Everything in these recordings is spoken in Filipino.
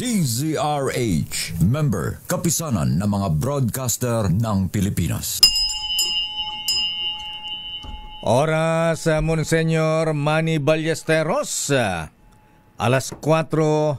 DZRH, member, kapisanan ng mga broadcaster ng Pilipinas. Oras, Monsenyor Manny Ballesteros, alas 4:12.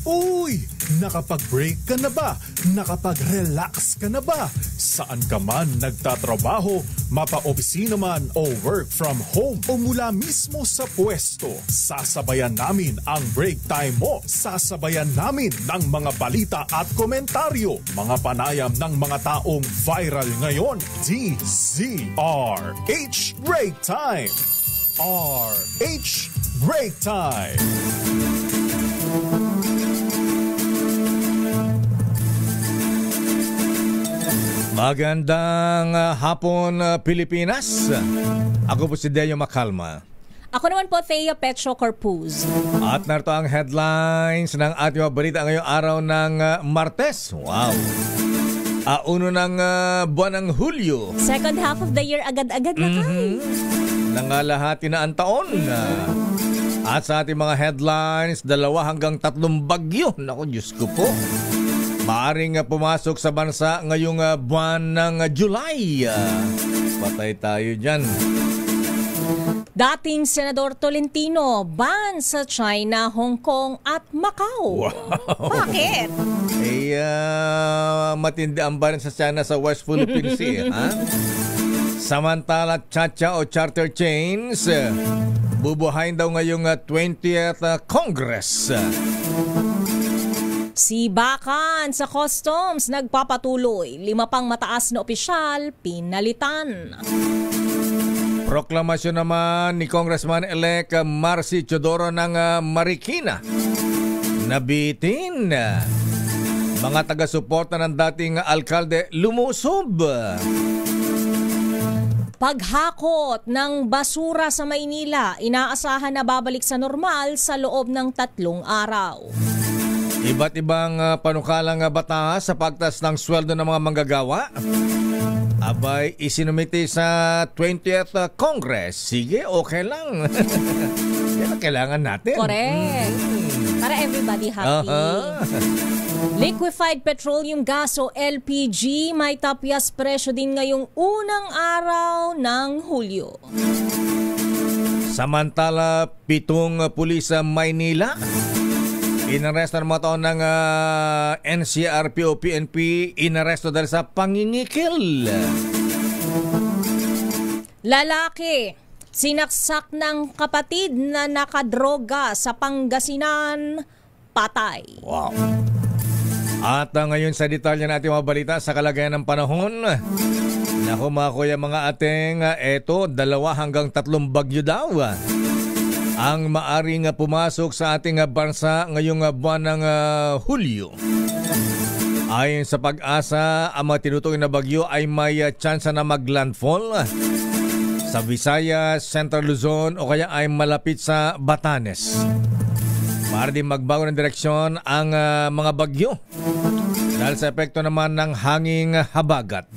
Uy! Nakapag-break ka na ba? Nakapag-relax ka na ba? Saan ka man nagtatrabaho, mapa-opisina man o work from home o mula mismo sa pwesto, sasabayan namin ang break time mo. Sasabayan namin ng mga balita at komentaryo, mga panayam ng mga taong viral ngayon. DZRH Break Time! RH Break Time! Magandang hapon, Pilipinas. Ako po si Deo Macalma. Ako naman po, Thea Petro Corpuz. At narito ang headlines ng ating mga balita ngayong araw ng Martes. Wow! Uno ng buwan ng Hulyo. Second half of the year, agad-agad na tayo. Nangalahati na ang taon. At sa ating mga headlines, 2 hanggang 3 bagyo. Naku, Diyos ko po. Maaring pumasok sa bansa ngayong buwan ng July. Patay tayo dyan. Dating Senador Tolentino, ban sa China, Hong Kong at Macau. Wow. Bakit? Matindi ang ban sa China sa West Philippine Sea. Ha? Samantala, Chacha o charter chains, bubuhayin daw ngayong 20th Congress. Si Bakan sa Customs nagpapatuloy. 5 pang mataas na opisyal pinalitan. Proklamasyon naman ni Congressman-elect Marcy Chodoro ng Marikina. Nabitin. Mga taga-suporta ng dating alkalde lumusob. Paghakot ng basura sa Maynila, inaasahan na babalik sa normal sa loob ng 3 araw. Iba't ibang panukalang batas sa pagtaas ng sweldo ng mga manggagawa. Abay, isinumiti sa 20th Congress. Sige, okay lang. Yan ang kailangan natin. Correct. Para everybody happy. Liquefied petroleum gas o LPG may tapyas presyo din ngayong unang araw ng Hulyo. Samantala, 7 pulis sa Maynila inaresto ng mga taon ng NCRP o PNP, inaresto dahil sa pangingikil. Lalaki, sinaksak ng kapatid na nakadroga sa Pangasinan, patay. Wow. At ngayon sa detalye natin mga balita sa kalagayan ng panahon. Naku mga kuya, mga ating, eto 2 hanggang 3 bagyo daw ang maaring pumasok sa ating bansa ngayong buwan ng Hulyo. Ayon sa Pag-asa, ang mga tinutukoy na bagyo ay may tsansa na maglandfall sa Visayas, Central Luzon o kaya ay malapit sa Batanes. Para din magbago ng direksyon ang mga bagyo dahil sa epekto naman ng hanging habagat.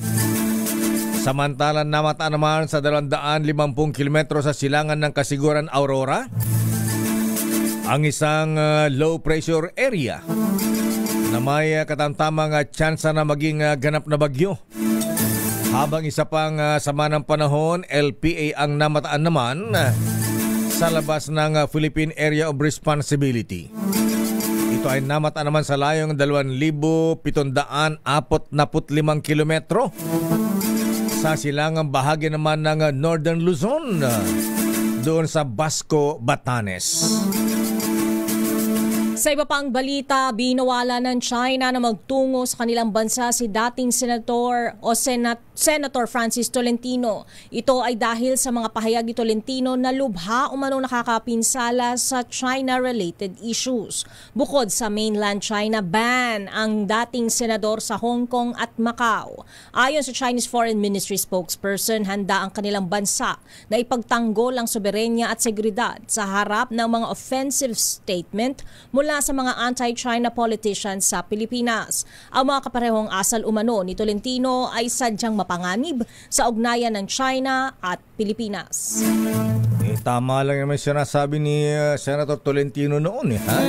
Samantala, namataan naman sa 250 kilometro sa silangan ng Kasiguran, Aurora ang isang low pressure area na may katamtamang tsansa na maging ganap na bagyo. Habang isa pang sama ng panahon, LPA ang namataan naman sa labas ng Philippine Area of Responsibility. Ito ay namataan naman sa layong 2,745 kilometro sa silangang bahagi naman ng Northern Luzon, doon sa Basco, Batanes. Sa iba pang balita, binawala ng China na magtungo sa kanilang bansa si dating Senator o Senator Francis Tolentino. Ito ay dahil sa mga pahayag ni Tolentino na lubha umanong nakakapinsala sa China-related issues. Bukod sa mainland China, ban ang dating senador sa Hong Kong at Macau. Ayon sa Chinese Foreign Ministry spokesperson, handa ang kanilang bansa na ipagtanggol ang soberenya at seguridad sa harap ng mga offensive statement mula sa mga anti-China politicians sa Pilipinas. Ang mga kaparehong asal umano ni Tolentino ay sadyang mapanganib sa ugnayan ng China at Pilipinas. Tama lang naman sinasabi ni Senator Tolentino noon. Ha?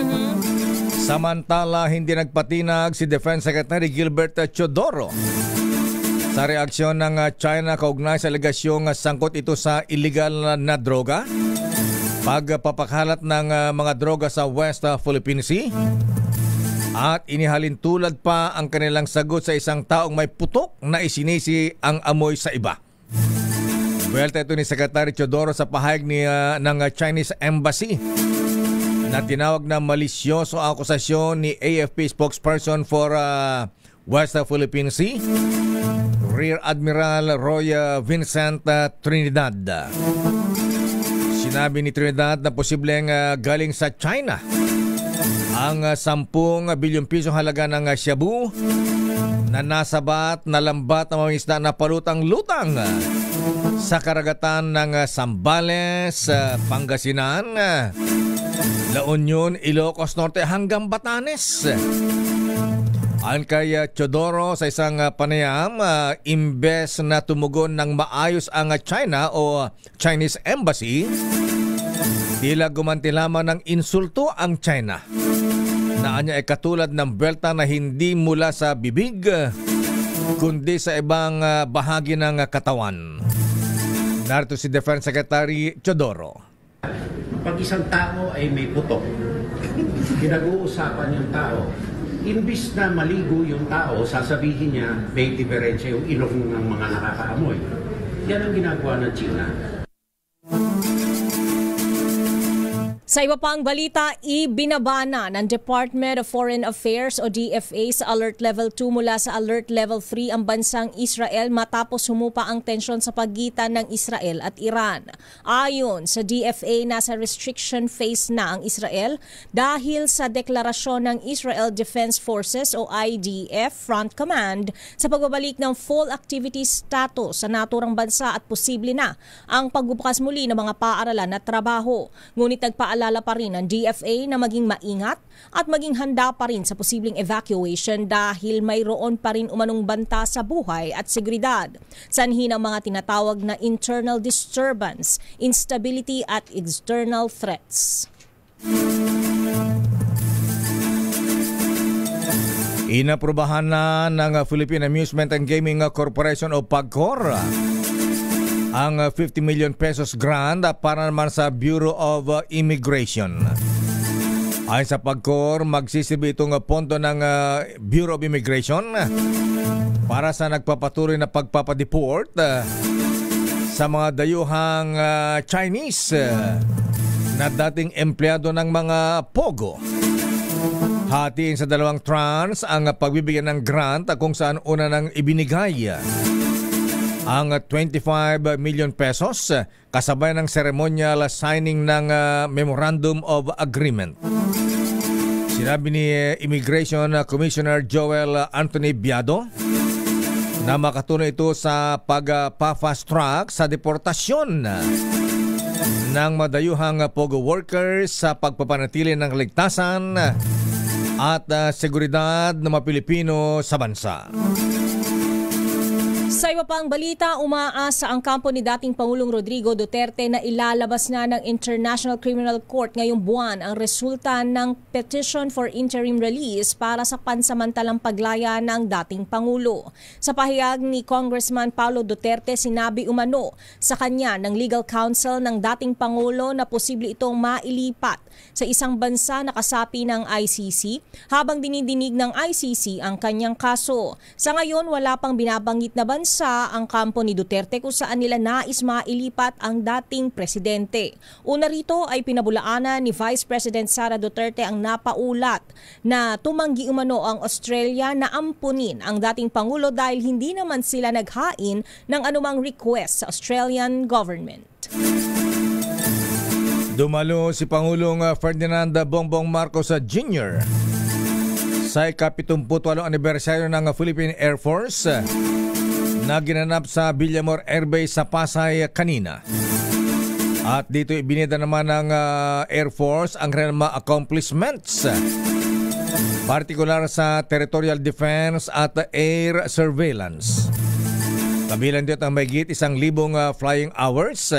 Samantala, hindi nagpatinag si Defense Secretary Gilbert Teodoro sa reaksyon ng China kaugnay sa alegasyong sangkot ito sa illegal na droga, pagpapakalat ng mga droga sa West Philippine Sea, at inihalin tulad pa ang kanilang sagot sa isang taong may putok na isinisi ang amoy sa iba. Buwelta ito ni Secretary Teodoro sa pahayag ng Chinese Embassy na tinawag na malisyoso ang akusasyon ni AFP spokesperson for West Philippine Sea, Rear Admiral Roy Vincent Trinidad. Sinabi ni Trinidad na posibleng galing sa China ang 10 bilyong piso halaga ng shabu na nasabat na lambat ng mga isda na palutang-lutang sa karagatan ng Zambales, Pangasinan, La Union, Ilocos Norte hanggang Batanes. Ayon kay Teodoro sa isang panayam, imbes na tumugon ng maayos ang China o Chinese Embassy, tila gumanti lamang ng insulto ang China. Naanya ay katulad ng belta na hindi mula sa bibig, kundi sa ibang bahagi ng katawan. Narito si Defense Secretary Teodoro. Pag isang tao ay may putok, pinag-uusapan yung tao, imbis na maligo yung tao, sasabihin niya may diferensya yung ilong ng mga nakakaamoy. Yan ang ginagawa ng China. Sa iba pang balita, ibinabana ng Department of Foreign Affairs o DFA sa Alert Level 2 mula sa Alert Level 3 ang bansang Israel matapos humupa ang tensyon sa pagitan ng Israel at Iran. Ayon sa DFA, nasa restriction phase na ang Israel dahil sa deklarasyon ng Israel Defense Forces o IDF Front Command sa pagbabalik ng full activity status sa naturang bansa at posible na ang pagbubukas muli ng mga paaralan at trabaho. Ngunit nagpaalala pa rin ng DFA na maging maingat at maging handa pa rin sa posibleng evacuation dahil mayroon pa rin umanong banta sa buhay at seguridad. Sanhi ng mga tinatawag na internal disturbance, instability at external threats. Inaprubahan na ng Philippine Amusement and Gaming Corporation o PAGCOR ang 50 million pesos grant para naman sa Bureau of Immigration. Ayon sa PAGCOR, magsisilbi itong pondo ng Bureau of Immigration para sa nagpapatuloy na pagpapadeport sa mga dayuhang Chinese na dating empleyado ng mga POGO. Hatiin sa 2 tranche ang pagbibigyan ng grant kung saan una nang ibinigay ang 25 million pesos kasabay ng ceremonial signing ng Memorandum of Agreement. Sinabi ni Immigration Commissioner Joel Anthony Biado na makatulong ito sa pagpa-fast track sa deportasyon ng madayuhang POGO workers sa pagpapanatili ng ligtasan at seguridad ng mga Pilipino sa bansa. Sa iba pang balita, umaasa ang kampo ni dating Pangulong Rodrigo Duterte na ilalabas na ng International Criminal Court ngayong buwan ang resulta ng petition for interim release para sa pansamantalang paglaya ng dating Pangulo. Sa pahayag ni Congressman Paulo Duterte, sinabi umano sa kanya ng legal counsel ng dating Pangulo na posible itong mailipat sa isang bansa na kasapi ng ICC habang dinidinig ng ICC ang kanyang kaso. Sa ngayon, wala pang binabanggit na bansa ang kampo ni Duterte kung saan nila nais mailipat ang dating presidente. Una rito ay pinabulaanan ni Vice President Sara Duterte ang napaulat na tumanggi umano ang Australia na ampunin ang dating Pangulo dahil hindi naman sila naghain ng anumang request sa Australian government. Dumalo si Pangulong Ferdinand Bongbong Marcos Jr. sa ika-78 anibersaryo ng Philippine Air Force na ginanap sa Villamor Air Base sa Pasay kanina. At dito ibinida naman ng Air Force ang kanilang mga accomplishments, partikular sa territorial defense at air surveillance. Kabilang dito ang mahigit 1,000 flying hours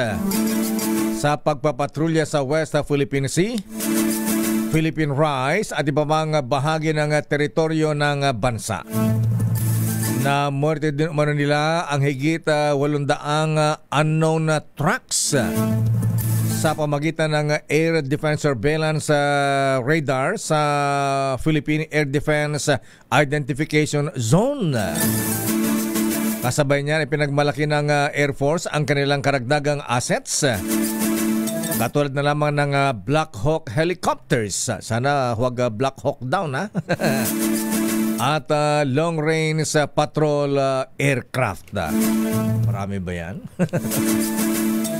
sa pagpapatrolya sa West Philippine Sea, Philippine Rice at iba pang bahagi ng teritoryo ng bansa. Na muerte din umano nila ang higit 800 unknown trucks sa pamagitan ng Air Defense Surveillance Radar sa Philippine Air Defense Identification Zone. Kasabay niyan, ipinagmalaki ng Air Force ang kanilang karagdagang assets. Katulad na lamang ng Black Hawk helicopters. Sana huwag Black Hawk down, ha? At long-range patrol aircraft. Marami ba yan?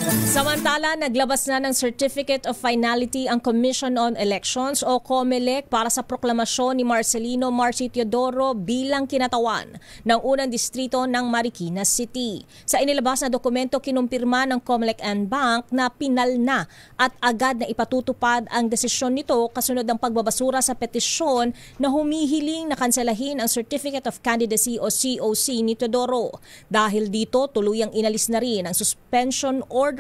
Samantala, naglabas na ng Certificate of Finality ang Commission on Elections o COMELEC para sa proklamasyon ni Marcelino Marci Teodoro bilang kinatawan ng unang distrito ng Marikina City. Sa inilabas na dokumento, kinumpirma ng COMELEC and Bank na pinal na at agad na ipatutupad ang desisyon nito kasunod ng pagbabasura sa petisyon na humihiling na kanselahin ang Certificate of Candidacy o COC ni Teodoro. Dahil dito, tuluyang inalis na rin ang suspension order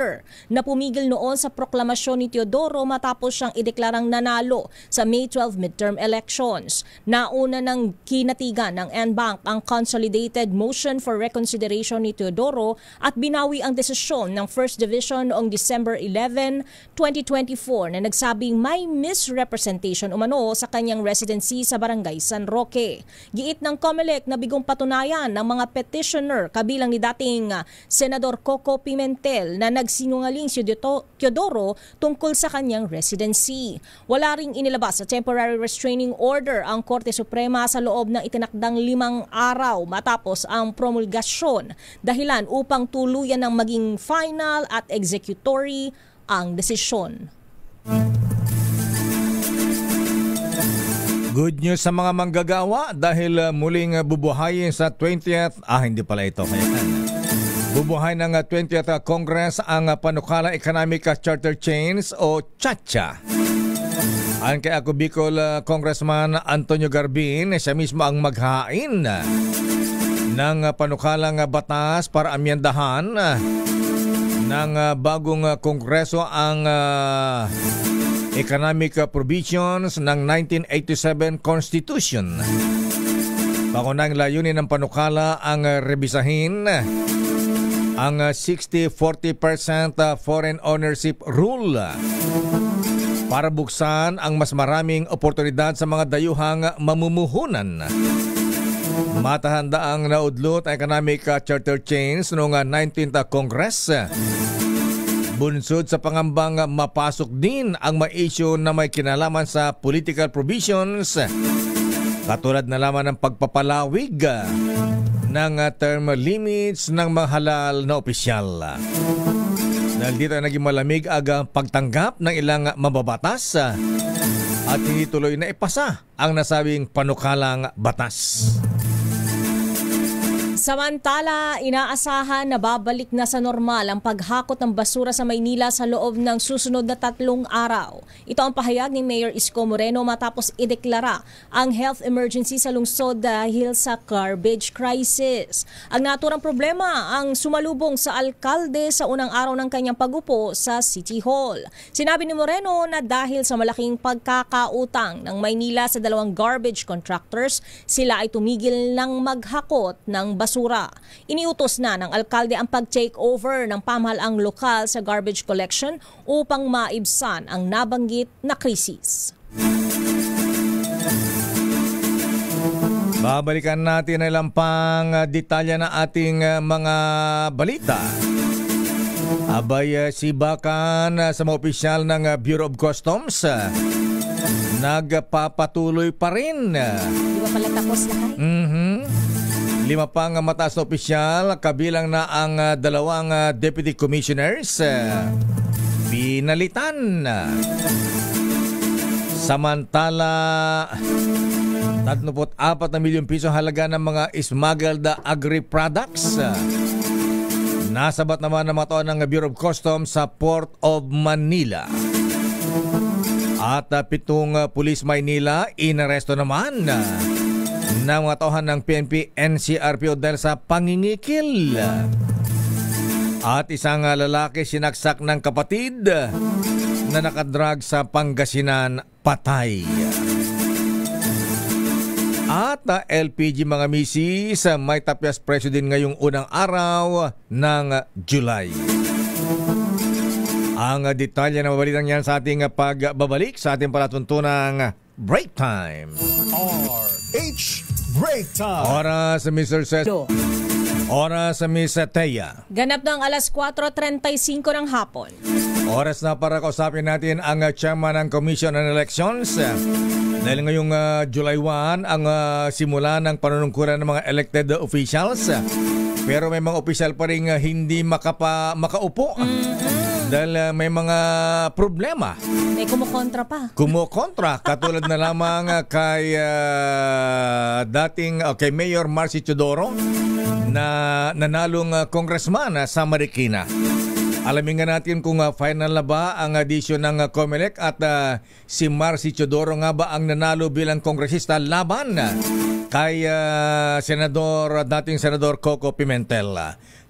na pumigil noon sa proklamasyon ni Teodoro matapos siyang ideklarang nanalo sa May 12 midterm elections. Nauna ng kinatigan ng NBank ang consolidated motion for reconsideration ni Teodoro at binawi ang desisyon ng First Division noong December 11, 2024 na nagsabing may misrepresentation umano sa kanyang residency sa Barangay San Roque. Giit ng COMELEC na bigong patunayan ng mga petitioner kabilang ni dating Senador Coco Pimentel na nagsinungaling si Teodoro tungkol sa kanyang residency. Wala ring inilabas sa temporary restraining order ang Korte Suprema sa loob ng itinakdang 5 araw matapos ang promulgasyon, dahilan upang tuluyan ng maging final at executory ang desisyon. Good news sa mga manggagawa dahil muling bubuhayin sa 20th, hindi pala ito, bubuhay ng 20th Congress ang Panukala Economic Charter Chains o CHACHA. Ayon kay Ako Bicol Congressman Antonio Garbin, siya mismo ang maghain ng panukalang batas para amyendahan ng bagong Kongreso ang economic provisions ng 1987 Constitution. Pakunang layunin ng panukala ang rebisahin ang 60-40% foreign ownership rule para buksan ang mas maraming oportunidad sa mga dayuhang mamumuhunan. Matahanda ang naudlot ang economic charter change noong 19th Congress. Bunsod sa pangambang mapasok din ang ma-issue na may kinalaman sa political provisions, katulad na lamang ng pagpapalawig ng term limits ng mga halal na opisyal. Dahil dito ay naging malamig ang pagtanggap ng ilang mababatas at hindi tuloy na ipasa ang nasabing panukalang batas. Samantala, inaasahan na babalik na sa normal ang paghakot ng basura sa Maynila sa loob ng susunod na 3 araw. Ito ang pahayag ni Mayor Isko Moreno matapos ideklara ang health emergency sa lungsod dahil sa garbage crisis. Ang naturang problema ang sumalubong sa alkalde sa unang araw ng kanyang pagupo sa City Hall. Sinabi ni Moreno na dahil sa malaking pagkakautang ng Maynila sa 2 garbage contractors, sila ay tumigil ng maghakot ng basura. Iniutos na ng alkalde ang pag-take over ng pamahalaang lokal sa garbage collection upang maibsan ang nabanggit na krisis. Babalikan natin ang ilang pang detalya na ating mga balita. Abay, sibakan sa mga opisyal ng Bureau of Customs nagpapatuloy pa rin. Di ba pala tapos lahat? 5 pang mataas na opisyal, kabilang na ang 2 deputy commissioners, pinalitan. Samantala, 34 na milyong piso halaga ng mga smuggled agri-products nasabat naman ng mga tao ng Bureau of Customs sa Port of Manila. At 7 pulis Maynila inaresto naman ng mga tauhan ng PNP NCRPO dahil sa pangingikil. At isang lalaki sinaksak ng kapatid na nakadrag sa Pangasinan, patay. At LPG mga misis, may tapyas presyo din ngayong unang araw ng July. Ang detalye na mabalitang yan sa ating pagbabalik sa ating palatuntunang Break Time. RH Break Time. Oras sa Mr. Sesto. Oras sa Miss Teya. Ganap ng alas 4:35 ng hapon. Oras na para kausapin natin ang chairman ng Commission on Elections. Dahil ngayong July 1 ang simula ng panunungkuran ng mga elected officials. Pero may mga opisyal pa rin hindi makaupo. Dahil may mga problema. May kumukontra pa. Kumukontra. Katulad na lamang kay kay Mayor Marcy Teodoro na nanalong congressman sa Marikina. Alamin nga natin kung final na ba ang addition ng COMELEC at si Marcy Teodoro nga ba ang nanalo bilang kongresista laban kay dating Senador Coco Pimentel.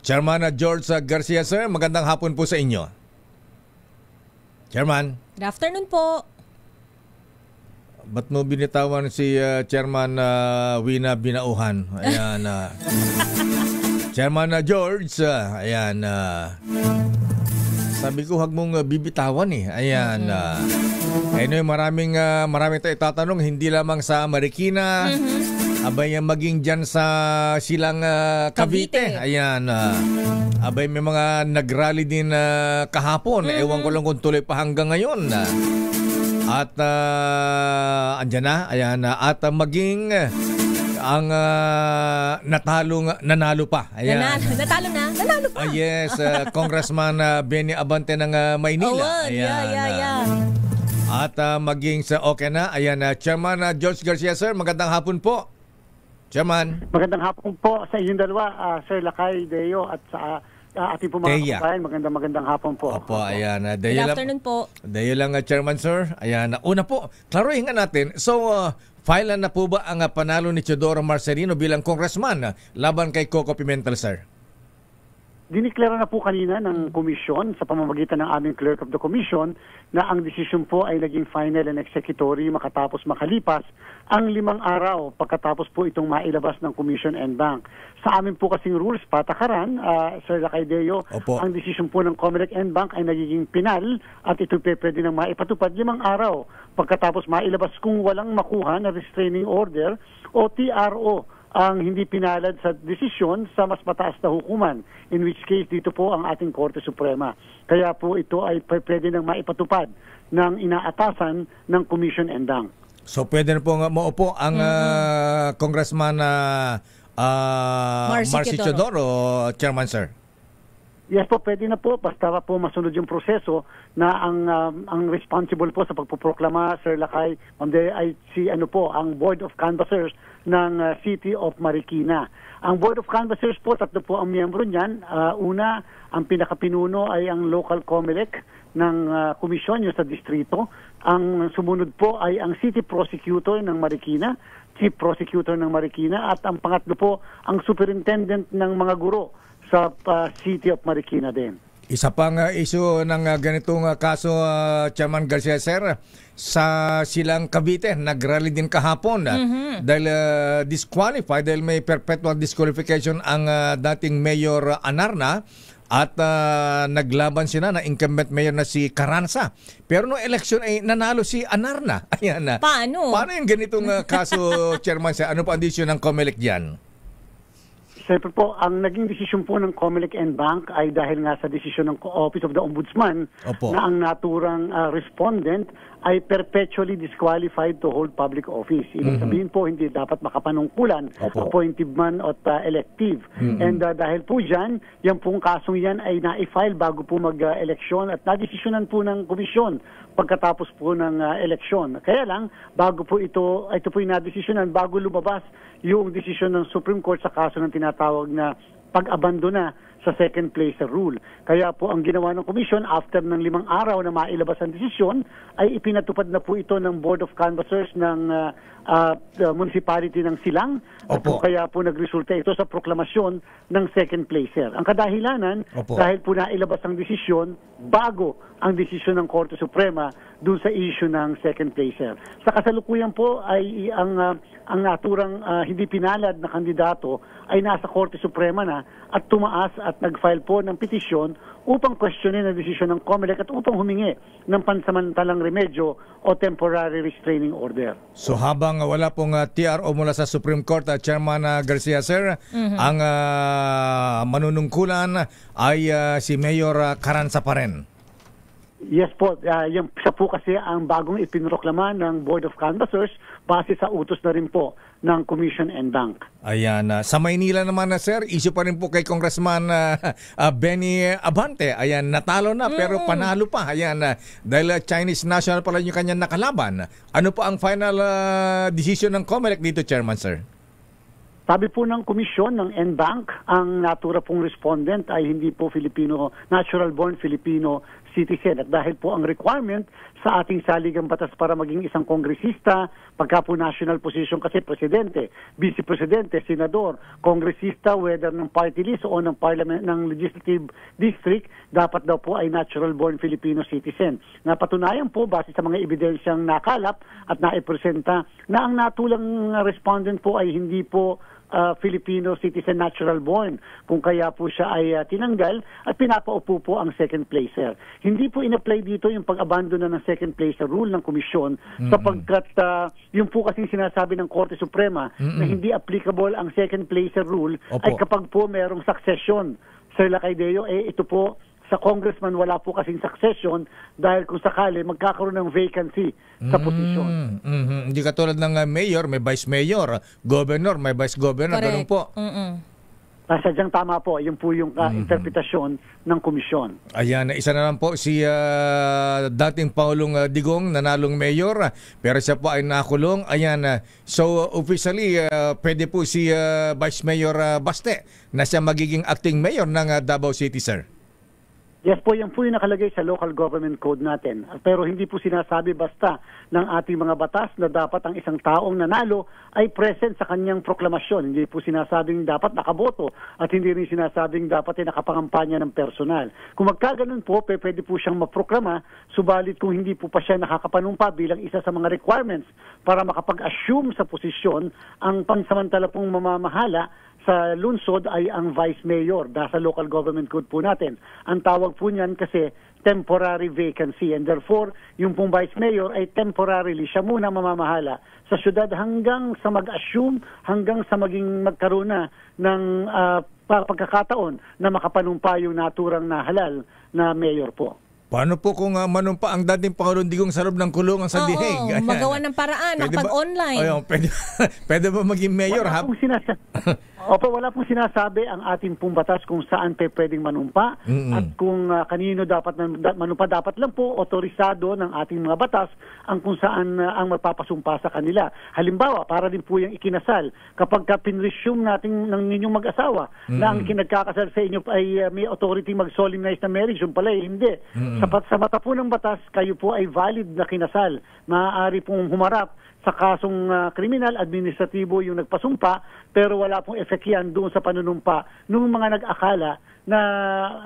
Chairman George Garcia, sir, magandang hapon po sa inyo. Chairman. Good afternoon po. Ba't mo binitawan si Chairman Wina Binauhan? Ayan. Chairman George, ayan. Sabi ko, huwag mong bibitawan eh. Ayan. Anyway, maraming tayo itatanong, hindi lamang sa Marikina, abay maging dyan sa silang Cavite. Ayan. Abay may mga nagrally din kahapon. Ewan ko lang kung tuloy pa hanggang ngayon. At andyan na. Ayan. At maging ang nanalo pa. Ayan. Nanalo pa. Yes, Congressman Benny Abante ng Maynila. Ayan. Yeah. At maging sa okay na. Ayan, Chairman George Garcia, sir, magandang hapon po. Chairman. Magandang hapon po sa inyong dalawa, Sir Lakay, Deo, at sa ating po mga kababayan. Magandang hapon po. Opo, ayan. Good afternoon po. Dayo lang, Chairman, sir. Ayan, una po, klaruhin nga natin. So, file na po ba ang panalo ni Teodoro Marcelino bilang congressman laban kay Coco Pimentel, sir? Diniklara na po kanina ng komisyon sa pamamagitan ng aming clerk of the commission na ang desisyon po ay naging final and executory makatapos makalipas ang 5 araw pagkatapos po itong mailabas ng Commission and Bank. Sa amin po kasing rules, patakaran, Sir Lacaideo, ang desisyon po ng COMELEC and Bank ay nagiging pinal at ito pwede nang maipatupad 5 araw pagkatapos mailabas kung walang makuha na restraining order o TRO ang hindi pinalad sa desisyon sa mas mataas na hukuman, in which case dito po ang ating Korte Suprema. Kaya po ito ay pwede nang maipatupad ng inaatasan ng Commission and Bank. So pwede na po maupo ang Congressman Marcy Teodoro, Chairman, sir? Yes po, pwede na po. Basta po masunod yung proseso na ang responsible po sa pagpoproklama, Sir Lakay, ay ang Board of Canvassers ng City of Marikina. Ang Board of Canvassers po, 3 po ang miyembro niyan. Una, ang pinakapinuno ay ang local COMELEC ng komisyon, yung sa distrito. Ang sumunod po ay ang City Prosecutor ng Marikina, Chief Prosecutor ng Marikina, at ang pangatlo po, ang Superintendent ng mga guro sa City of Marikina din. Isa pang issue ng ganitong kaso, Chairman Garcia, sir, sa silang Cavite, nagrally din kahapon dahil disqualified, dahil may perpetual disqualification ang dating Mayor Anarna at naglaban sila na incumbent mayor na si Carranza. Pero no election ay nanalo si Anarna. Ayan. Paano? Paano yung ganitong kaso, Chairman, sir? Ano pa ang desisyon ng COMELEC diyan? Siyempre po, ang naging desisyon po ng COMELEC and Bank ay dahil nga sa desisyon ng Office of the Ombudsman na ang naturang respondent ay perpetually disqualified to hold public office. Ibig sabihin po, hindi dapat makapanungkulan, appointive man at elective. And dahil po dyan, yan pong kasong yan ay na-file bago po mag-eleksyon at na-desisyonan po ng komisyon pagkatapos po ng eleksyon. Kaya lang, bago po ito po yung na-desisyonan, bago lumabas yung desisyon ng Supreme Court sa kaso ng tinatawag na pag-abandona sa second placer rule. Kaya po ang ginawa ng Commission after ng 5 araw na mailabas ang desisyon ay ipinatupad na po ito ng Board of Canvassers ng municipality ng Silang. At Opo. kaya po nagresulta ito sa proklamasyon ng second placer. Ang kadahilanan, Opo. dahil po nailabas ang desisyon bago ang desisyon ng Korte Suprema dun sa issue ng second placer. Sa kasalukuyan po ay ang naturang hindi pinalad na kandidato ay nasa Korte Suprema na at tumaas at nag-file po ng petisyon upang questionin ang desisyon ng COMELEC at upang humingi ng pansamantalang remedyo o temporary restraining order. So habang wala pong TRO mula sa Supreme Court, Chairman Garcia, sir, ang manunungkulan ay si Mayor Carranza pa rin. Yes po, yung siya po kasi ang bagong ipinroklama ng Board of Canvassers base sa utos na rin po ng Commission and Bank. Ayan, sa Maynila naman na sir, issue pa rin po kay Congressman Benny Abante. Ayan, natalo na pero panalo pa. Ayan, dahil Chinese national pala yung kanyang nakalaban. Ano po ang final decision ng COMELEC dito, Chairman, sir? Sabi po ng komisyon ng NBank, ang natura pong respondent ay hindi po Filipino, natural-born Filipino citizen. At dahil po ang requirement sa ating saligang batas para maging isang kongresista, pagka po national position kasi presidente, vice-presidente, senador, kongresista, whether ng party list o ng parliament, ng legislative district, dapat daw po ay natural-born Filipino citizen. Napatunayan po base sa mga ebidensyang nakalap at naipresenta na ang natulang respondent po ay hindi po Filipino citizen natural born, kung kaya po siya ay tinanggal at pinapaupo po ang second placer. Hindi po in-apply dito yung pag-abandon na ng second placer rule ng komisyon sapagkat yung po kasing sinasabi ng Korte Suprema na hindi applicable ang second placer rule ay kapag po merong succession. Sir Lacaideo, ito po sa congressman wala po kasing succession dahil kung sakali magkakaroon ng vacancy sa posisyon. Hindi katulad ng mayor, may vice mayor, governor, may vice governor, ganun po. Sadyang tama po, yun po yung interpretasyon ng komisyon. Ayan, isa na lang po si dating Pangulong Digong, nanalong mayor, pero siya po ay nakulong. Ayan, so officially, pwede po si Vice Mayor Baste na siya magiging acting mayor ng Davao City, sir. Yes po, yan po yung nakalagay sa local government code natin. Pero hindi po sinasabi basta ng ating mga batas na dapat ang isang taong nanalo ay present sa kanyang proklamasyon. Hindi po sinasabing dapat nakaboto at hindi rin sinasabing dapat ay nakapangampanya ng personal. Kung magkaganon po, pwede po siyang maproklama, subalit kung hindi po pa siya nakakapanumpa bilang isa sa mga requirements para makapag-assume sa posisyon, ang pansamantala pong mamamahala sa lungsod ay ang vice mayor sa local government code po natin. Ang tawag po niyan kasi temporary vacancy and therefore yung pong vice mayor ay temporarily siya muna mamamahala sa syudad hanggang sa mag-assume, hanggang sa magkaroon na ng pagkakataon na makapanumpa yung naturang na halal na mayor po. Paano po kung manumpa ang dating Pangulong Digong sa loob ng kulungan sa Dihig? Magawa ng paraan, makapag-online. Pwede ba maging mayor? Wala pong sinasabi ang ating pong batas kung saan pwedeng manumpa at kung kanino dapat manumpa. Dapat lang po otorisado ng ating mga batas ang kung saan ang magpapasumpa sa kanila. Halimbawa, para din po yung ikinasal. Kapag pinresume natin ng ninyong mag-asawa na ang kinagkakasal sa inyo ay may authority mag-solemnize na marriage, yung pala hindi. Sa mata po ng batas, kayo po ay valid na kinasal. Maaari pong humarap sa kasong kriminal, administratibo yung nagpasumpa, pero wala pong effect yan doon sa panunumpa ng mga nag-akala na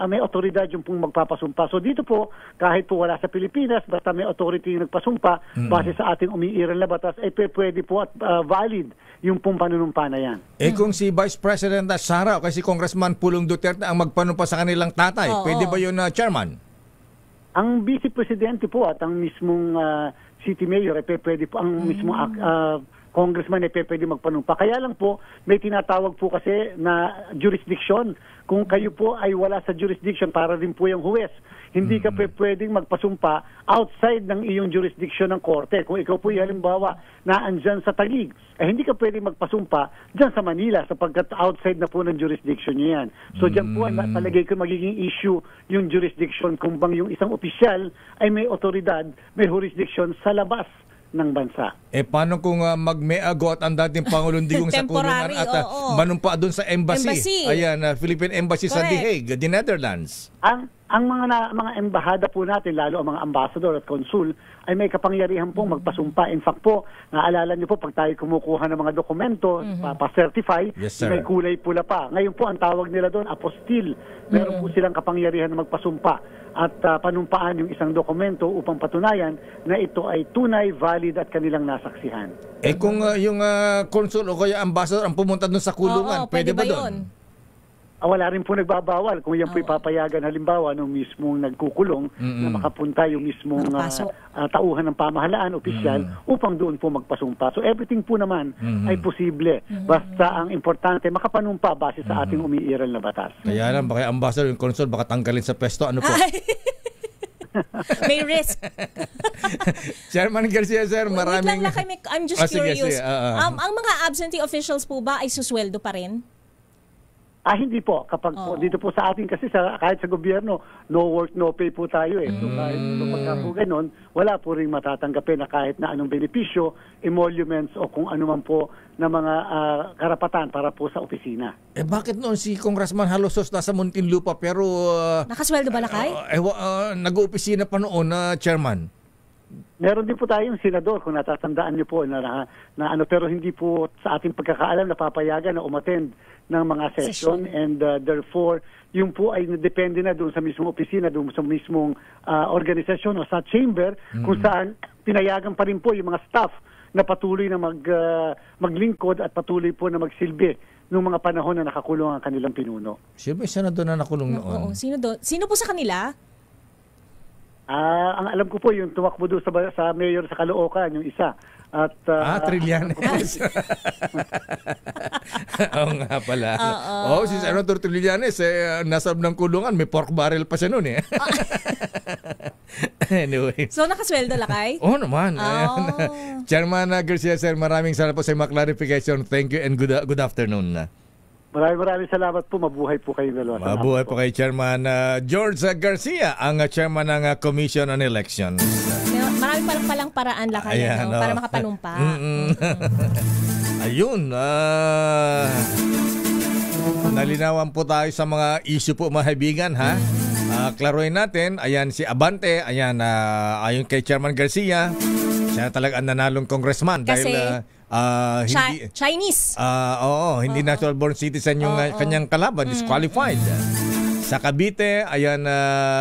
may otoridad yung pong magpapasumpa. So dito po, kahit po wala sa Pilipinas, basta may authority yung nagpasumpa, base sa ating umiiral na batas, ay pwede po at valid yung pong panunumpa na yan. Kung si Vice President Sara o kasi Congressman Pulong Duterte ang magpanumpa sa kanilang tatay, pwede ba yun, Chairman? Ang Vice Presidente po at ang mismong City Mayor ay pwede po, ang mismong congressman ay pwede magpanumpa. Kaya lang po, may tinatawag po kasi na jurisdiction. Kung kayo po ay wala sa jurisdiction, para rin po yung huwes. Hindi ka pwedeng magpasumpa outside ng iyong jurisdiction ng korte. Kung ikaw po halimbawa na andyan sa Taguig, hindi ka pwedeng magpasumpa dyan sa Manila sapagkat outside na po ng jurisdiction niya yan. So dyan po palagay ko magiging issue yung jurisdiction kung bang yung isang opisyal ay may otoridad, may jurisdiction sa labas ng bansa. Paano kung magmeago at ang dating Pangulong Digong sa kulungan Temporary, at oo. manumpa doon sa embassy? Ayan, Philippine Embassy sa The Correct. Hague, the Netherlands. Ang mga embahada po natin, lalo ang mga ambassador at consul, ay may kapangyarihan pong magpasumpa. In fact po, naalala niyo po, pag tayo kumukuha ng mga dokumento, pa-certify, Yes, sir. may kulay pula pa. Ngayon po, ang tawag nila doon, apostille. Meron po silang kapangyarihan na magpasumpa at panumpaan yung isang dokumento upang patunayan na ito ay tunay, valid at kanilang nasaksihan. Kung yung consul o kaya ambassador ang pumunta doon sa kulungan, Oo, pwede ba doon? yun? Wala rin po nagbabawal kung yan po ipapayagan halimbawa ng mismong nagkukulong na makapunta yung mismong Makapasok. tauhan ng pamahalaan, opisyal, upang doon po magpasumpa. So everything po naman ay posible. Basta ang importante, makapanumpa base sa ating umiiral na batas. Kaya lang, baka yung ambassador, yung consul, baka tanggalin sa pwesto. Ano po? May risk. Chairman Garcia, sir, Wait maraming... lang, I'm just Sige, curious. sige, Ang mga absentee officials po ba ay susweldo pa rin? Hindi po. Kapag po, dito po sa atin kasi kahit sa gobyerno, no work, no pay po tayo eh. So kahit pagka po ganun, wala po rin matatanggapin na kahit na anong benepisyo, emoluments o kung ano man po na mga karapatan para po sa opisina. Bakit noon si Congressman Halosos nasa Muntinlupa pero Nakasweldo ba lakay? nag-oopisina pa noon na chairman? Meron din po tayong senador kung natatandaan niyo po na pero hindi po sa ating pagkakaalam napapayagan na umattend ng mga session and therefore yung po ay depende na doon sa mismong opisina, doon sa mismong organisasyon o sa chamber kung saan pinayagan pa rin po yung mga staff na patuloy na maglingkod at patuloy po na magsilbi noong mga panahon na nakakulong ang kanilang pinuno. Sino ba senador na nakulong noon? Oo. Sino po sa kanila? Ang alam ko po yung tumakbo doon sa mayor sa Caloocan, yung isa. At Trillanes. Oo nga pala. Si Senator Trillanes, nasa loob ng kulungan, may pork barrel pa siya noon eh. Anyway. So nakasweldo lakay? Oo naman. Chairman Garcia, sir, maraming salamat po sa mga clarification. Thank you and good afternoon. Maraming salamat po. Mabuhay po kayong dalawa. Mabuhay po kay Chairman George Garcia, ang chairman ng Commission on Elections. Marami palang paraan lakay para makapanumpa. Ayun. Nalinawan po tayo sa mga issue po, mga kaibigan, ha? Klaruin natin, ayan si Abante, ayan, ayon kay Chairman Garcia, siya talaga ang nanalong congressman kasi dahil hindi Chinese. Hindi natural born citizen yung kanyang kalaban, disqualified. Sa Cavite, ayan,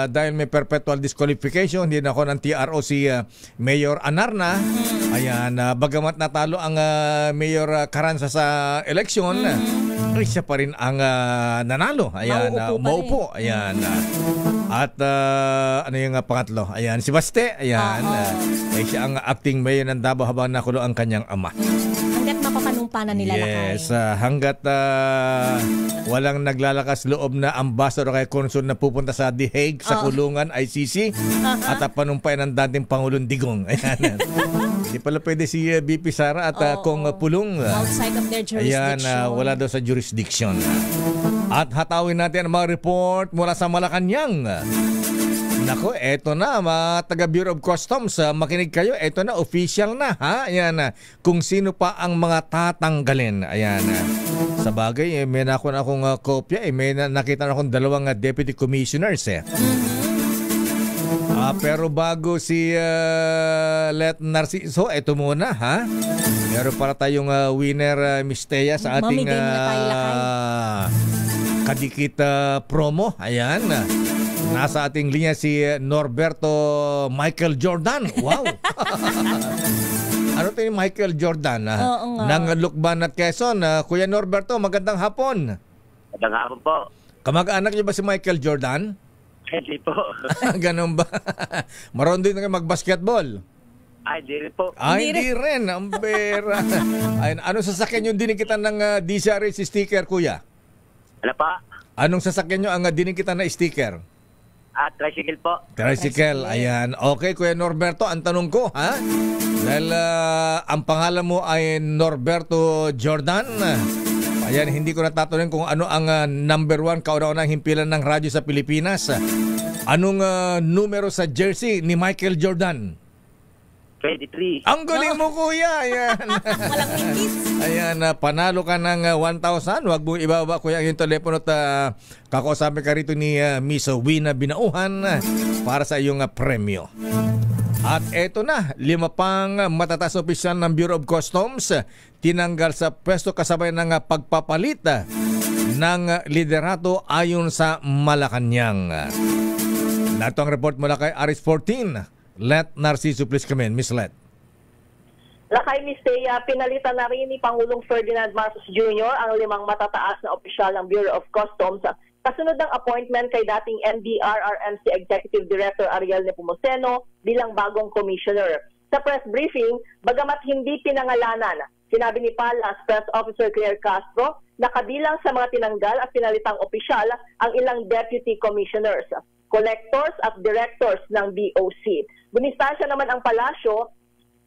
dahil may perpetual disqualification, hindi na ako ng TRO si Mayor Anarna. Ayan, bagamat natalo ang Mayor Carranza sa eleksyon, ay siya pa rin ang nanalo. Ayan, maupo. Ayan. At ano yung pangatlo? Ayan, si Baste. Ayan, ay siya ang acting mayor ng Davao habang nakulo ang kanyang ama. Hanggat mapapanumpa na nila lakay. Yes, hanggat walang naglalakas loob na ambassador kay consul na pupunta sa The Hague sa kulungan ICC at panumpay ng dating Pangulong Digong. Ayan. Hindi pala pwede si BP Sara at Kong Pulong. Outside of their jurisdiction. Ayan, wala daw sa jurisdiction. At hatawin natin ang mga report mula sa Malacanang. Nako, eto na mga taga Bureau of Customs, makinig kayo, eto na, official na, ha? Ayan, kung sino pa ang mga tatanggalin. Ayan, sa bagay, may nakon akong kopya, may nakita na akong dalawang deputy commissioners, pero bago si Let Narciso, eto muna, ha? Meron para tayong winner, Miss Thea, sa ating kadikit promo. Ayan, nasa ating linya si Norberto Michael Jordan. Wow! Ano ito yung Michael Jordan? Ng Lukban at Quezon. Kuya Norberto, magandang hapon. Magandang hapon po. Kamag-anak niyo ba si Michael Jordan? Hindi po. Ganun ba? Maroon din kayo mag-basketball? Ay, di rin po. Hindi rin. Ang pera. Anong sasakyan yung dinikitan ng DCRH sticker, kuya? Ano pa? Anong sasakyan nyo ang dinikitan na sticker? Tricycle po. Tricycle, ayan. Okay, Kuya Norberto, ang tanong ko, ha? Dahil ang pangalan mo ay Norberto Jordan. Ayan, hindi ko natatanong kung ano ang number 1 kauna-unang himpilan ng radyo sa Pilipinas. Anong numero sa jersey ni Michael Jordan? 23. Ang galing mo, kuya. Ayan. Walang mintis. Ayan, panalo ka ng 1,000. Huwag mo ibaba, kuya, yung telepono at kakausapin ka rito ni Miss Wina Binauhan para sa iyong premyo. At eto na, 5 pang matataas opisyal ng Bureau of Customs tinanggal sa pwesto kasabay ng pagpapalit ng liderato ayon sa Malacanang. Nato ang report mula kay Aris 14. Let Narciso, please come in. Miss Let. Lakay Mistea, pinalitan na rin ni Pangulong Ferdinand Marcos Jr. ang 5 matataas na opisyal ng Bureau of Customs kasunod ng appointment kay dating NDRRMC Executive Director Ariel Nepomuceno bilang bagong commissioner. Sa press briefing, bagamat hindi pinangalanan, sinabi ni Palas Press Officer Claire Castro na kabilang sa mga tinanggal at pinalitang opisyal ang ilang deputy commissioners, collectors at directors ng BOC. Bunistansya naman ang palasyo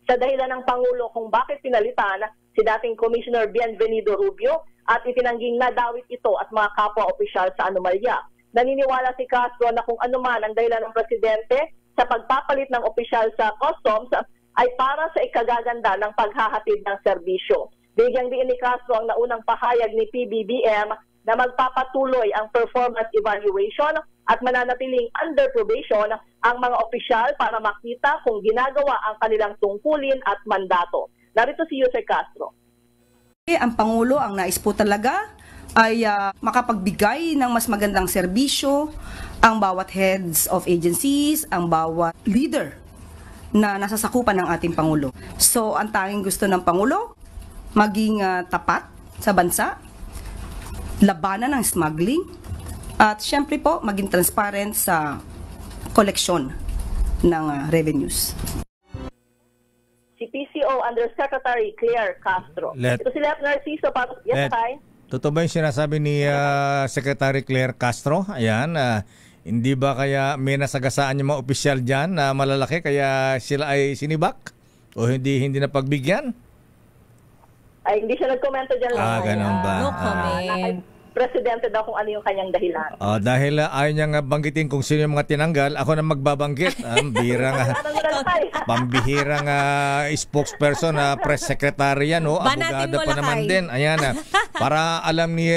sa dahilan ng Pangulo kung bakit pinalitan si dating Commissioner Bienvenido Rubio at itinangging nadawit ito at mga kapwa-opisyal sa anomalya. Naniniwala si Castro na kung anuman ang dahilan ng Presidente sa pagpapalit ng opisyal sa Customs ay para sa ikagaganda ng paghahatid ng serbisyo. Bigyang diin ni Castro ang naunang pahayag ni PBBM na magpapatuloy ang performance evaluation at mananatiling under probation ang mga opisyal para makita kung ginagawa ang kanilang tungkulin at mandato. Narito si Jose Castro. Ang Pangulo, ang nais po talaga ay makapagbigay ng mas magandang serbisyo ang bawat heads of agencies, ang bawat leader na nasasakupan ng ating Pangulo. So, ang tanging gusto ng Pangulo, maging tapat sa bansa, labanan ng smuggling, at syempre po, maging transparent sa koleksyon ng revenues. Si PCO Undersecretary Claire Castro. Ito si Let Narciso. Yes, Tay? Totoo ba yung sinasabi ni Secretary Claire Castro? Ayan, hindi ba kaya may nasagasaan yung mga opisyal dyan na malalaki kaya sila ay sinibak? O hindi na pagbigyan? Ay, hindi siya nagkomento dyan lang. Ganun ba? No comment. Presidente daw kung ano yung kanyang dahilan. Dahil ayaw niya nga banggitin kung sino yung mga tinanggal, ako na magbabanggit. Pambihirang spokesperson na press secretary yan, abogada pa naman din. Ayan, para alam ni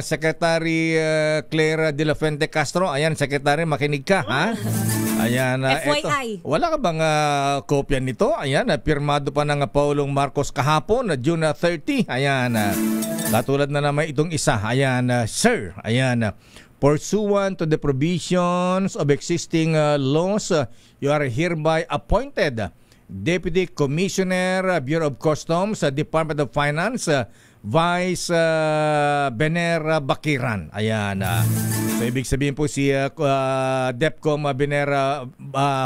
Secretary Claire de la Fuente Castro, ayan, Secretary, makinig ka, ha? Ayan, FYI. Wala ka bang kopya nito? Ayan, pirmado pa ng Paulong Marcos kahapon, June 30. Ayan, katulad na naman itong isa. Ayan, sir. Ayan, pursuant to the provisions of existing laws, you are hereby appointed Deputy Commissioner, Bureau of Customs, Department of Finance, Vice Benera Bakiran. Ayan. So, ibig sabihin po si DepCom Benera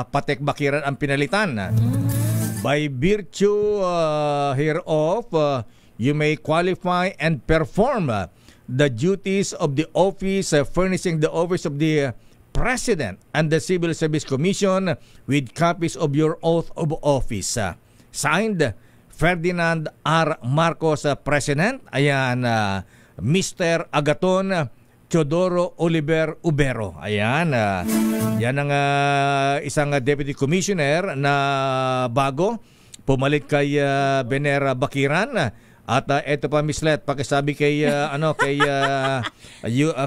Patek Bakiran ang pinalitan. By virtue hereof, you may qualify and perform the duties of the office furnishing the office of the President and the Civil Service Commission with copies of your oath of office. Signed, Ferdinand R. Marcos, President. Ayan, Mr. Agaton Teodoro Oliver Ubero. Ayan, yan ang isang Deputy Commissioner na bago pumalit kay Benera Bakiran. At ito pa, Miss Let, pakisabi kay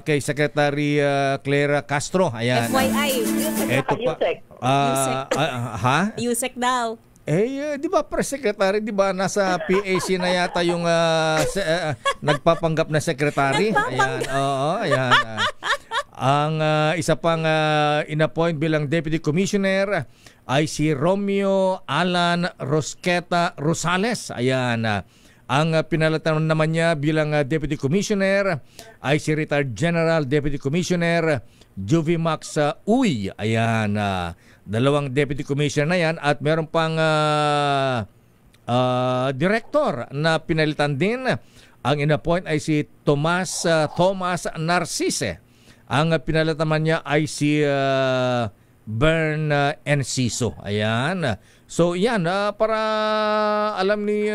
kay Secretary Claire Castro. Ayan. FYI. Ito pa. Yusek daw. Di ba press secretary, di ba nasa PAC na yata yung nagpapanggap na secretary? Ayan, oo, ayan. Ang isa pang inappoint bilang Deputy Commissioner ay si Romeo Alan Rosqueta Rosales. Ayan. Ang pinalatan naman niya bilang Deputy Commissioner ay si retired General Deputy Commissioner Juvimax Uy. Ayan, dalawang Deputy Commissioner na yan at meron pang Director na pinalitan din. Ang inappoint ay si Thomas Narcisse. Ang pinalitan naman niya ay si Bern Enciso. Ayan. So yan, para alam ni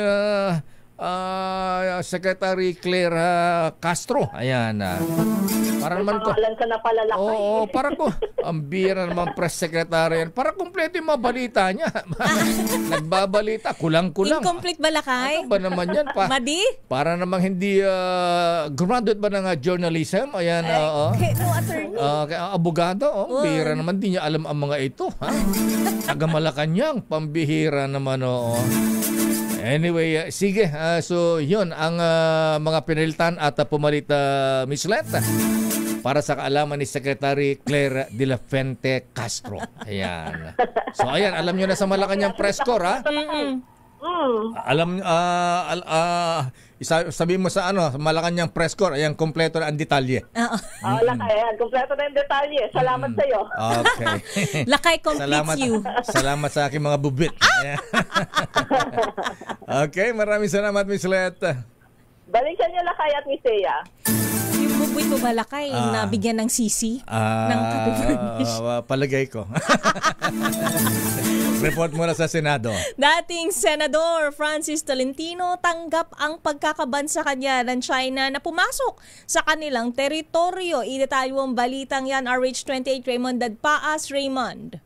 Secretary Clara Castro. Ayan. Para naman ko. Pangalan ka na pala, Lakay. Oo, para ko. Ang bira naman press secretary yan. Para kumpleto yung mga balita niya. Nagbabalita, kulang-kulang. Incomplete ba, Lakay? Ano ba naman yan? Madi? Para namang hindi graduate ba ng journalism? Ayan, No, attorney. abogado. Bihira naman, di niya alam ang mga ito. Taga Malacanang, pambihira naman. Anyway, sige. So, yun ang mga pinalitan at pumalit Miss Let para sa kaalaman ni Secretary Clara de la Fuente Castro. Ayan. So, ayan. Alam nyo na sa Malacanang press corps, ha? Alam, sabihin mo sa Malacanang press corps, ayan, kompleto na ang detalye. Lakay, kompleto na yung detalye. Salamat sa'yo. Okay. Lakay completes you. Salamat sa aking mga bubit. Okay, maraming salamat, Miss Let. Balikan niyo, Lakay at Miss Thea. Yung bubuit mo ba, Lakay, na bigyan ng sisi? Ng happy furnish? Palagay ko. Report muna sa Senado. Dating Senador Francis Tolentino tanggap ang pagkakaban sa kanya ng China na pumasok sa kanilang teritoryo. Idetalyong balitang yan, RH28 Raymond Dadpaas. Raymond.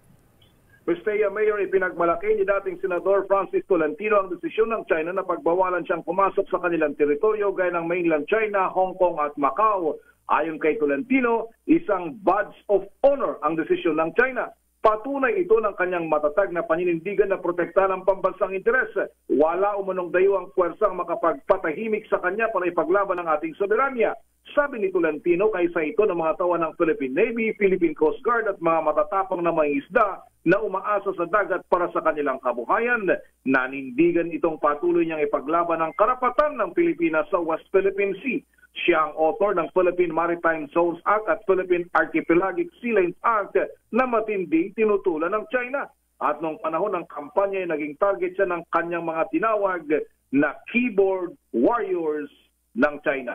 Mr. Mayor, ipinagmalaki ni dating Senador Francis Tolentino ang desisyon ng China na pagbawalan siyang pumasok sa kanilang teritoryo gaya ng mainland China, Hong Kong at Macau. Ayon kay Tolentino, isang badge of honor ang desisyon ng China. Patunay ito ng kanyang matatag na paninindigan na protektahan ang pambansang interes. Wala umunong dayo ang puwersang makapagpatahimik sa kanya para ipaglaban ang ating soberanya. Sabi ni Tolentino, kaysa ito ng mga tawa ng Philippine Navy, Philippine Coast Guard at mga matatapang na mga isda na umaasa sa dagat para sa kanilang kabuhayan. Nanindigan itong patuloy niyang ipaglaban ang karapatan ng Pilipinas sa West Philippine Sea. Siya ang author ng Philippine Maritime Zones Act at Philippine Archipelagic Sea Lanes Act na matinding tinutulan ng China. At noong panahon ng kampanya, naging target siya ng kanyang mga tinawag na keyboard warriors ng China.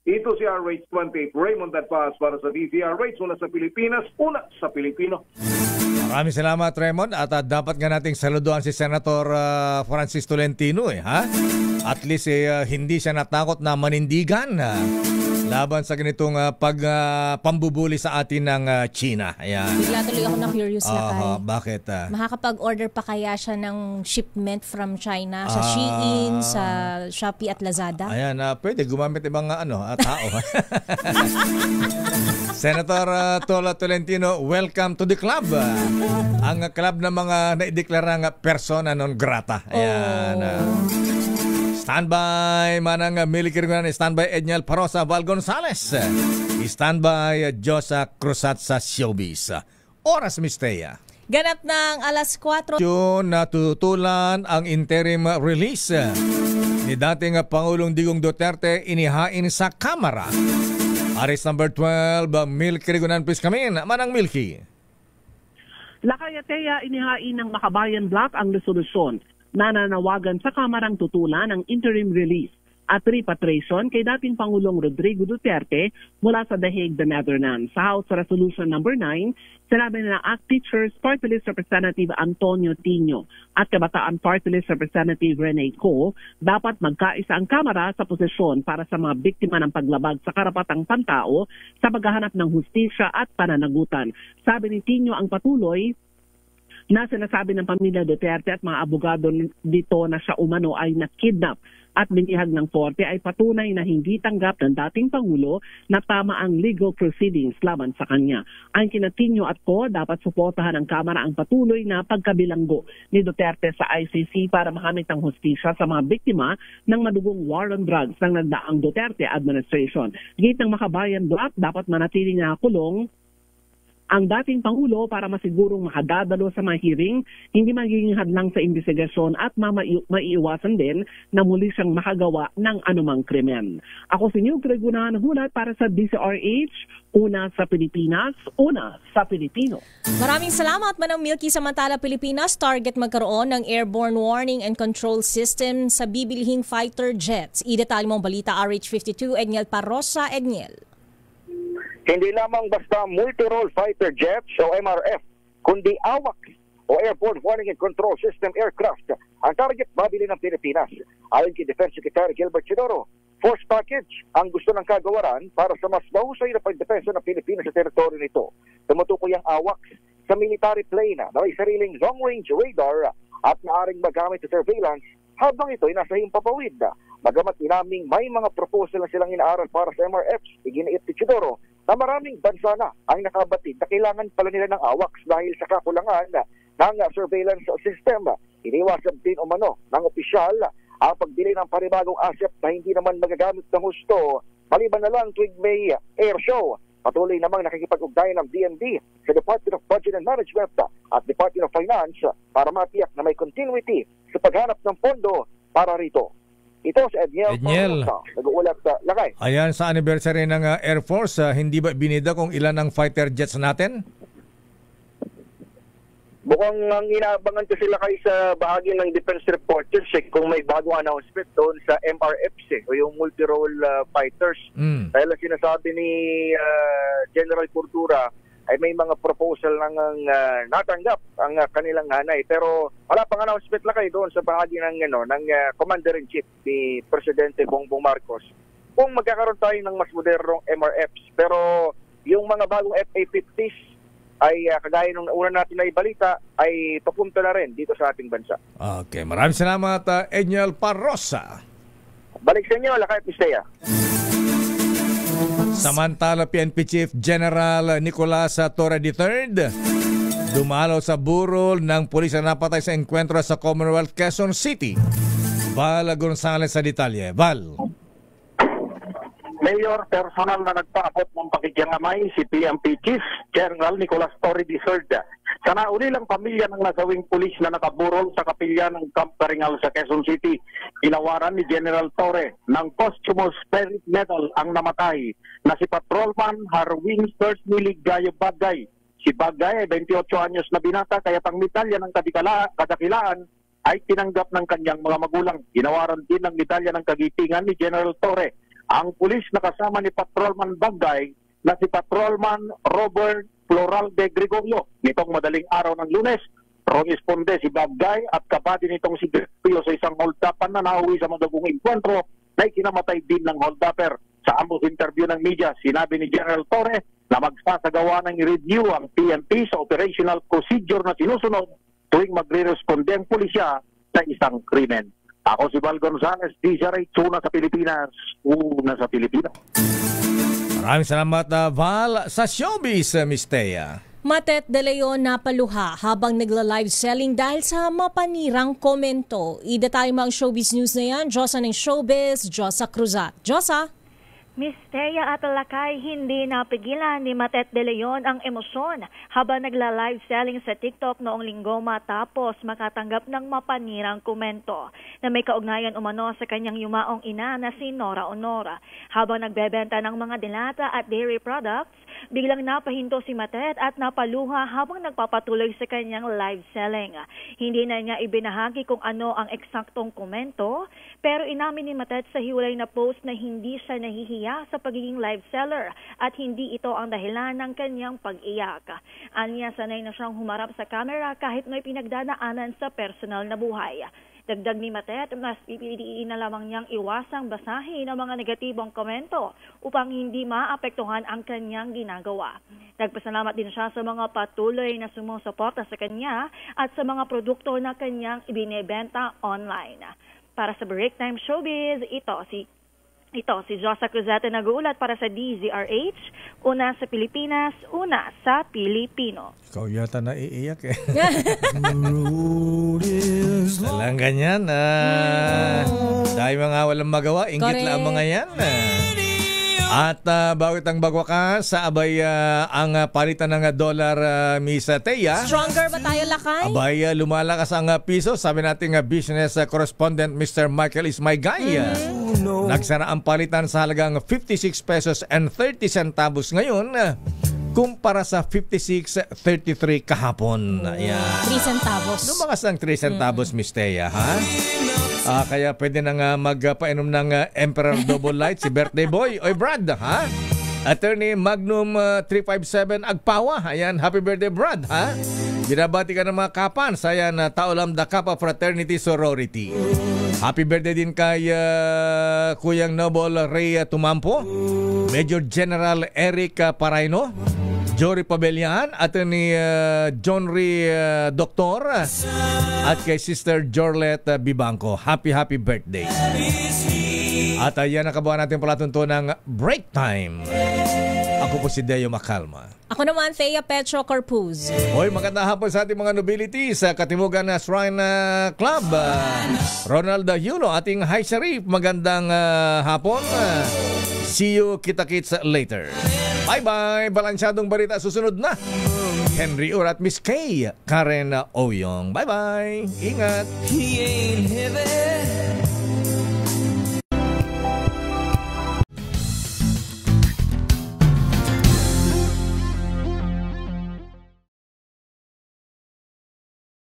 Ito si RH28 Raymond Dadpaas para sa DZRH, una sa Pilipinas, una sa Pilipino. Maraming salamat, Raymond. At dapat nga nating saluduan si Senator Francis Tolentino. At least hindi siya natakot na manindigan laban sa ganitong pambubuli sa atin ng China. Ayan. Bigla tuloy ako na curious, Lakay. Bakit? Makakapag-order pa kaya siya ng shipment from China sa Shein, sa Shopee at Lazada? Ayan, pwede gumamit ibang tao. Senator Tolentino, welcome to the club. Ang club ng mga naideklarang persona non grata. Ayan. Standby manang Millie Kirgunan, standby Edniel Parosa Val Gonzales, standby Josa Cruzat sa Showbiz. Oras, Miss Thea. Ganap ng alas 4. Natutulan ang interim release ni dating Pangulong Digong Duterte, inihain sa Kamara. Arrest number 12, Millie Kirgunan, please come in. Manang Milky. Lakayateya, inihain ng Makabayan Block ang resolusyon na nanawagan sa Kamarang tutulan ng interim release at repatriation kay dating Pangulong Rodrigo Duterte mula sa The Hague, the Netherlands. Sa House Resolution number 9, sinabi na ACT Teachers Party List Representative Antonio Tino at Kabataan Party List Representative Rene Co, dapat magkaisa ang Kamara sa posisyon para sa mga biktima ng paglabag sa karapatang pantao sa paghahanap ng hustisya at pananagutan. Sabi ni Tino, ang patuloy na sinasabi ng pamilya Duterte at mga abogado dito na siya umano ay nakidnap at binihag ng korte ay patunay na hindi tanggap ng dating Pangulo na tama ang legal proceedings laban sa kanya. Ang kinatinyo at ko, dapat suportahan ng Kamara ang patuloy na pagkabilanggo ni Duterte sa ICC para makamit ang hustisya sa mga biktima ng madugong war on drugs ng nagdaang Duterte administration. Gate ng Makabayan Block, dapat manatili na kulong ang dating Pangulo para masigurong makadadalo sa mga hearing, hindi magiging hadlang sa investigasyon at maiiwasan din na muli siyang makagawa ng anumang krimen. Ako si New Gregunan, hulat para sa DZRH, una sa Pilipinas, una sa Pilipino. Maraming salamat, Manang Milky. Samantala, Pilipinas target magkaroon ng airborne warning and control system sa bibilhing fighter jets. Idetalye mong balita, RH52, Edniel Parosa. Edniel. Hindi lamang basta multi-role fighter jets o MRF, kundi AWACS o Airborne Warning and Control System aircraft ang target mabili ng Pilipinas. Ayon kay Defense Secretary Gilbert Chidoro, force package ang gusto ng kagawaran para sa mas mahusay na pagdepensa ng Pilipinas sa teritoryo nito. Tumutukoy ang AWACS sa military plane na may sariling long-range radar at maaring magamit sa surveillance habang ito ay nasa himpapawid. Bagamat inaming may mga proposal na silang inaaral para sa MRFs, iginiit ni Chidoro na maraming bansa na ang nakabatid na kailangan pala nila ng AWACS dahil sa kakulangan ng surveillance system. Iniwasan din umano ng opisyal ang pagbili ng panibagong asset na hindi naman magagamit ng husto maliban na lang tuwing may air show. Patuloy namang nakikipag-ugnayan ng DND sa Department of Budget and Management at Department of Finance para matiyak na may continuity sa paghanap ng pondo para rito. Ito si Edniel. Nag-uulat Lakay. Ayan, sa anniversary ng Air Force, hindi ba binida kung ilan ang fighter jets natin? Mukhang ang inaabangan ko sila kayo sa bahagi ng defense reporters kung may bagong announcement doon sa MRFs o yung multi-role fighters. Dahil sinasabi ni General Cordura ay may mga proposal ng natanggap ang kanilang hanay. Pero wala pang announcement lang kayo doon sa bahagi ng Commander-in-Chief ni Presidente Bongbong Marcos kung magkakaroon tayo ng mas modernong MRFs. Pero yung mga bagong FA-50s ay kagaya nung una natin na ibalita ay papunta na rin dito sa ating bansa. Okay, maraming salamat Edniel Parrosa. Balik sa inyo, Lakay at Mistea. Samantala, PNP Chief General Nicolas Torre III dumalaw sa burol ng pulis na napatay sa enkwentro sa Commonwealth, Quezon City. Val Gonzales sa detalye. Val. Mayor, personal na nagpaabot ng pakikiramay si PNP Chief General Nicolas Torre III sa naulilang pamilya ng nasawing pulis na nakaburol sa kapilya ng Camp Karingal sa Quezon City. Inawaran ni General Torre ng Posthumous Merit Medal ang namatay na si Patrolman Harwin First Milig Gayo Bagay. Si Bagay ay 28 anyos na binata kaya pang medalya ng kadakilaan ay tinanggap ng kanyang mga magulang. Inawaran din ng medalya ng kagitingan ni General Torre ang pulis na kasama ni Patrolman Bagay na si Patrolman Robert Floral de Gregorio. Nitong madaling araw ng Lunes, responde si Bagay at kapatid nitong si Gregorio sa isang hold-upan na nauwi sa magagong enkwentro na ikinamatay din ng hold-upper. Sa ambos interview ng media, sinabi ni General Torre na magsasagawa ng review ang PNP sa operational procedure na sinusunod tuwing magre-responde ang pulisya sa isang krimen. Ako si Val Gonzales, DZRH, una sa Pilipinas, una sa Pilipinas. Maraming salamat Val. Sa showbiz, Miss Thea. Matet De Leon napaluha habang nagla-live selling dahil sa mapanirang komento. Ida tayo mga showbiz news na yan. Diyosa ng showbiz, Josa Cruzat. Josa? Miss Thea at Lakay, hindi napigilan ni Matet De Leon ang emosyon habang nagla-live selling sa TikTok noong linggo matapos makatanggap ng mapanirang komento na may kaugnayan umano sa kanyang yumaong ina na si Nora Honora. Habang nagbebenta ng mga dilata at dairy products, biglang napahinto si Matet at napaluha habang nagpapatuloy sa kanyang live selling. Hindi na niya ibinahagi kung ano ang eksaktong komento, pero inamin ni Matet sa hiwalay na post na hindi siya nahihiya sa pagiging live seller at hindi ito ang dahilan ng kanyang pag-iyak. Aniya, sanay na siyang humarap sa camera kahit may pinagdadaanan sa personal na buhay. Dagdag ni Matet, mas pipiliin na lamang niyang iwasang basahin ang mga negatibong komento upang hindi maapektuhan ang kanyang ginagawa. Nagpasalamat din siya sa mga patuloy na sumusuporta sa kanya at sa mga produkto na kanyang ibinebenta online. Para sa Break Time Showbiz, ito si Josa Cruzat nag-uulat para sa DZRH, una sa Pilipinas, una sa Pilipino. Ikaw yata naiiyak eh. Talang ganyan. Dahil mga walang magawa, inggit lang mga yan. At bawit ang bagwakas sa abay ang palitan ng dollar, Miss Thea. Stronger ba tayo, Lakay? Abay lumalakas ang piso. Sabi nating business correspondent Mr. Michael Ismaygay. Nagsara ang palitan sa halagang 56 pesos and 30 centavos ngayon kumpara sa 56.33 kahapon. Ayan. 3 centavos. Lumakas ang 3 centavos, Miss Thea, ha? Kaya pwede na nga magpainom ng Emperor Double Light si birthday boy. Oy, Brad, ha? Attorney Magnum 357 Agpawa. Ayan, happy birthday, Brad, ha? Binabati ka ng mga kapan sa yan na Taulam da Kappa Fraternity Sorority. Happy birthday din kay Kuyang Noble Ray Tumampo, Major General Eric Paraino, Jory Pabelian, at ni John Ray Doktor, at kay Sister Jorlet Bibanco. Happy birthday. At ayan, nakabuhan natin palatunto ng break time. Ako po si Deo Macalma. Ako naman, Thea Petro Corpuz. Hoy, magandang hapon sa ating mga nobility sa Katimugan na Shrine Club. Ronald Yulo, ating High Sheriff, magandang hapon. See you, kita-kits later. Bye-bye, balansyadong balita susunod na. Henry Ur at Miss Kay, Karen Oyong. Bye-bye, ingat. He ain't heavy.